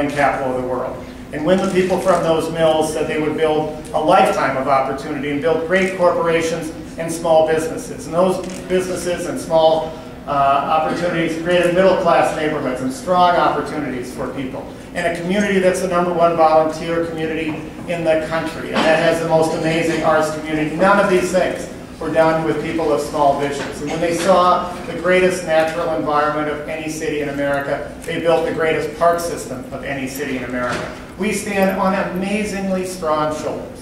capital of the world. And when the people from those mills said they would build a lifetime of opportunity and build great corporations and small businesses. And those businesses and small opportunities created middle-class neighborhoods and strong opportunities for people. And a community that's the #1 volunteer community in the country. And that has the most amazing arts community. None of these things were done with people of small visions. And when they saw the greatest natural environment of any city in America, they built the greatest park system of any city in America. We stand on amazingly strong shoulders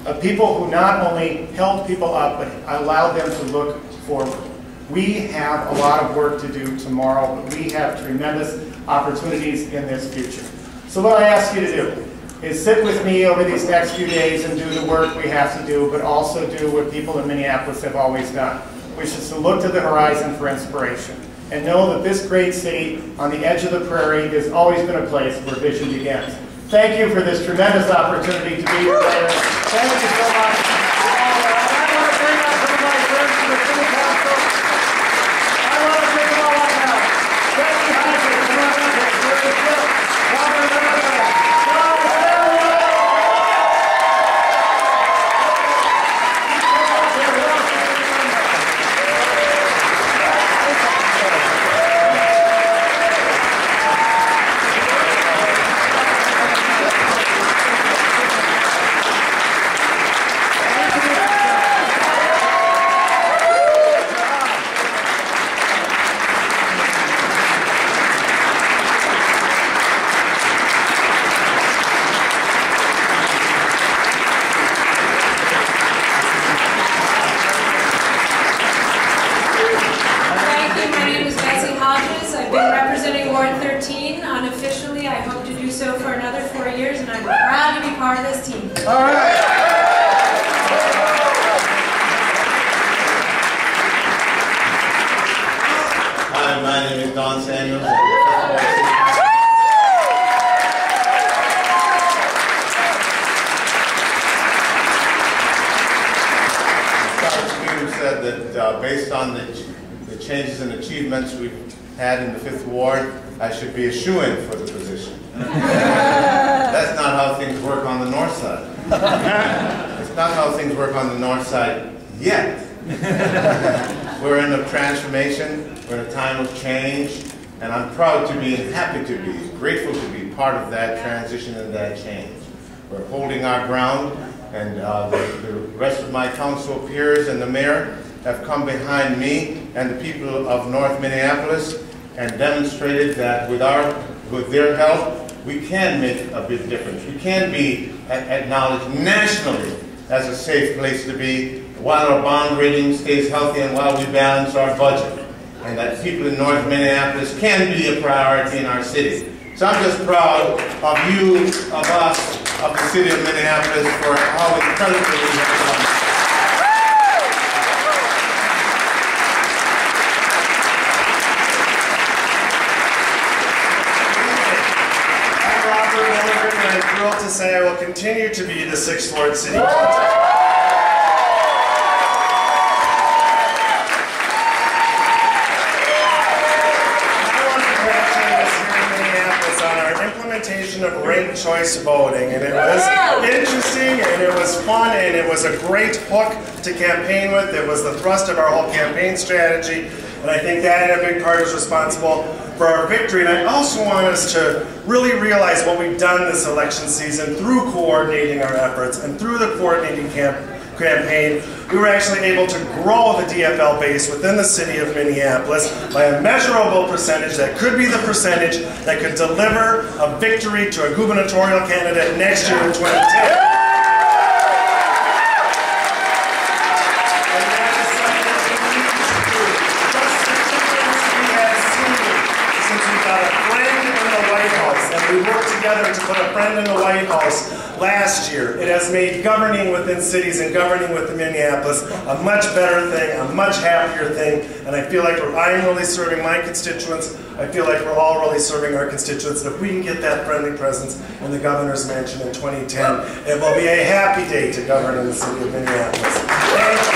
of people who not only held people up, but allowed them to look forward. We have a lot of work to do tomorrow, but we have tremendous opportunities in this future. So what I ask you to do is sit with me over these next few days and do the work we have to do, but also do what people in Minneapolis have always done, which is to look to the horizon for inspiration and know that this great city on the edge of the prairie has always been a place where vision begins. Thank you for this tremendous opportunity to be here today. Thank you so much. I want to bring up some of my friends from the City Council. I want to bring them all up now. Betsy Hodges, come on up here. Where's Schiff? Robert Reinhold. Unofficially, I hope to do so for another 4 years, and I'm proud to be part of this team. All right. Hi, my name is Don Samuels. Dr. said that based on the changes and achievements we've had in the 5th Ward, I should be a shoo-in for the position. That's not how things work on the north side. It's not how things work on the north side yet. We're in a transformation, we're in a time of change, and I'm proud to be and happy to be, grateful to be part of that transition and that change. We're holding our ground, and the rest of my council peers and the mayor have come behind me and the people of North Minneapolis and demonstrated that with their help, we can make a big difference. We can be acknowledged nationally as a safe place to be while our bond rating stays healthy and while we balance our budget. And that people in North Minneapolis can be a priority in our city. So I'm just proud of you, of us, of the city of Minneapolis for how incredibly we have done. I'm thrilled to say I will continue to be the 6th Ward City Council. I want to congratulate us here in Minneapolis on our implementation of ranked choice voting, and it was interesting, and it was fun, and it was a great hook to campaign with. It was the thrust of our whole campaign strategy, and I think that in a big part is responsible for our victory. And I also want us to really realize what we've done this election season through coordinating our efforts and through the coordinating campaign. We were actually able to grow the DFL base within the city of Minneapolis by a measurable percentage that could be the percentage that could deliver a victory to a gubernatorial candidate next year in 2010. We worked together to put a friend in the White House last year. It has made governing within cities and governing within Minneapolis a much better thing, a much happier thing, and I feel like I'm really serving my constituents. I feel like we're all really serving our constituents. If we can get that friendly presence in the governor's mansion in 2010, it will be a happy day to govern in the city of Minneapolis. Thank you.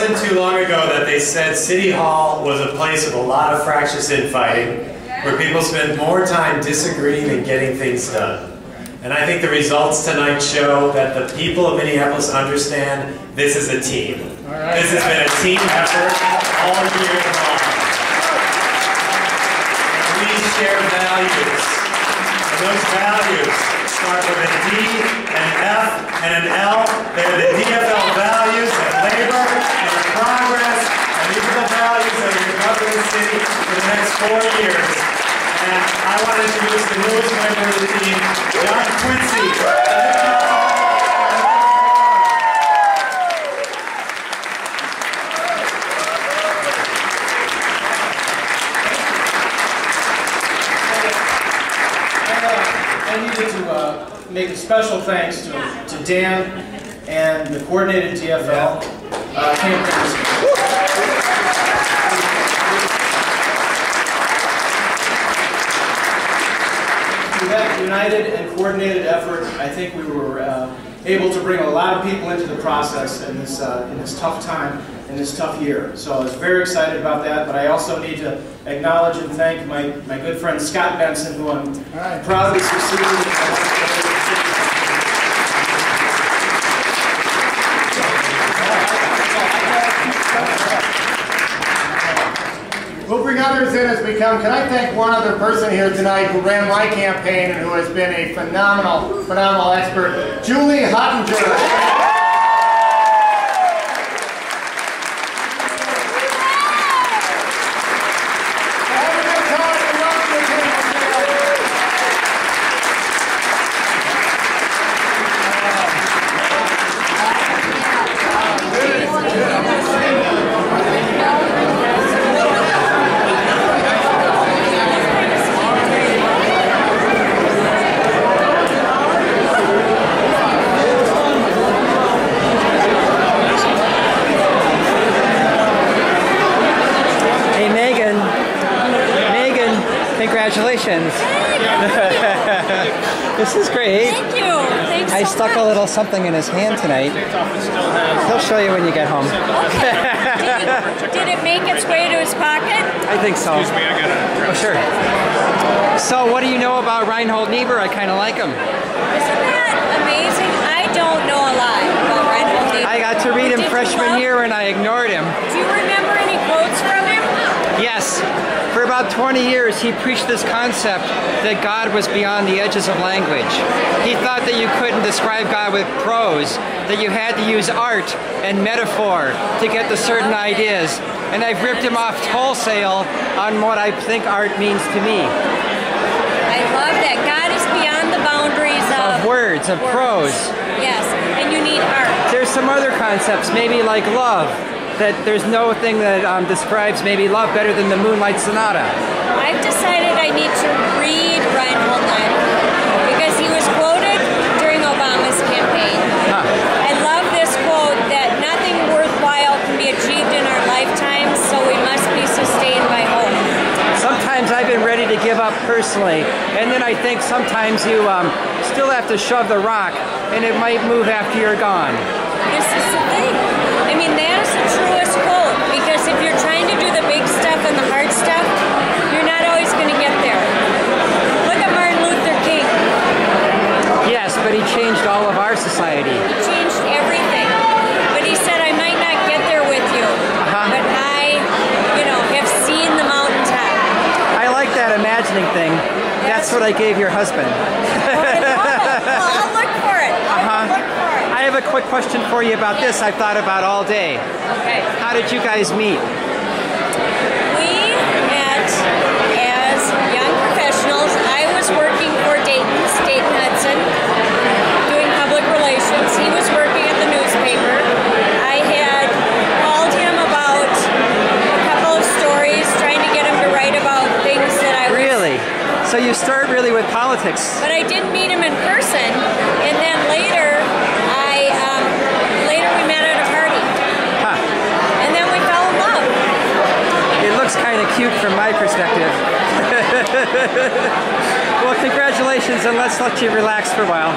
wasn't too long ago that they said City Hall was a place with a lot of fractious infighting, where people spend more time disagreeing than getting things done. And I think the results tonight show that the people of Minneapolis understand this is a team. This has been a team effort all year long. And we share values. And those values start with a D, an F, and an L. They're the DFL values of labor and progress. And these are the values that are going to govern the city for the next 4 years. And I want to introduce the newest member of the team, John Quincy. I needed to make a special thanks to Dan and the coordinated DFL campaigns. Through that united and coordinated effort, I think we were able to bring a lot of people into the process in this tough time, in this tough year. So I was very excited about that, but I also need to acknowledge and thank my good friend Scott Benson, who I'm proud to succeed. We'll bring others in as we come. Can I thank one other person here tonight who ran my campaign and who has been a phenomenal expert, Julie Hottinger. Congratulations. This is great. Thank you. Thanks I so stuck much. a little something in his hand tonight. He'll show you when you get home. Okay. Did it make its way to his pocket? I think so. Excuse me, I got it. Oh, sure. So what do you know about Reinhold Niebuhr? I kind of like him. Isn't that amazing? I don't know a lot about Reinhold Niebuhr. I got to read him Did you freshman year and I ignored him. Do you remember any quotes from him? Yes. For about 20 years, he preached this concept that God was beyond the edges of language. He thought that you couldn't describe God with prose, that you had to use art and metaphor to get the certain ideas. And I've ripped him off wholesale on what I think art means to me. I love that. God is beyond the boundaries Of words, of prose. Yes, and you need art. There's some other concepts, maybe like love, that there's no thing that describes maybe love better than the Moonlight Sonata. I've decided I need to read Reinhold Niebuhr because he was quoted during Obama's campaign. Huh. I love this quote that nothing worthwhile can be achieved in our lifetimes, so we must be sustained by hope. Sometimes I've been ready to give up personally, and then I think sometimes you still have to shove the rock, and it might move after you're gone. This is the thing. I mean, that is the truest quote, because if you're trying to do the big stuff and the hard stuff, you're not always going to get there. Look at Martin Luther King. Yes, but he changed all of our society. He changed everything. But he said, I might not get there with you, but I, have seen the mountaintop. I like that imagining thing. That's what I gave your husband. Oh, I love it. Well, I'll look for it. I'll look for it. I have a quick question for you about this I've thought about all day. Okay. How did you guys meet? We met as young professionals. I was working for Dayton Hudson, doing public relations. He was working at the newspaper. I had called him about a couple of stories, trying to get him to write about things that I was... Really? So you start really with politics. But I didn't meet him in person, and then later we met at a party. Huh. And then we fell in love. It looks kind of cute from my perspective. Well, congratulations, and let's let you relax for a while.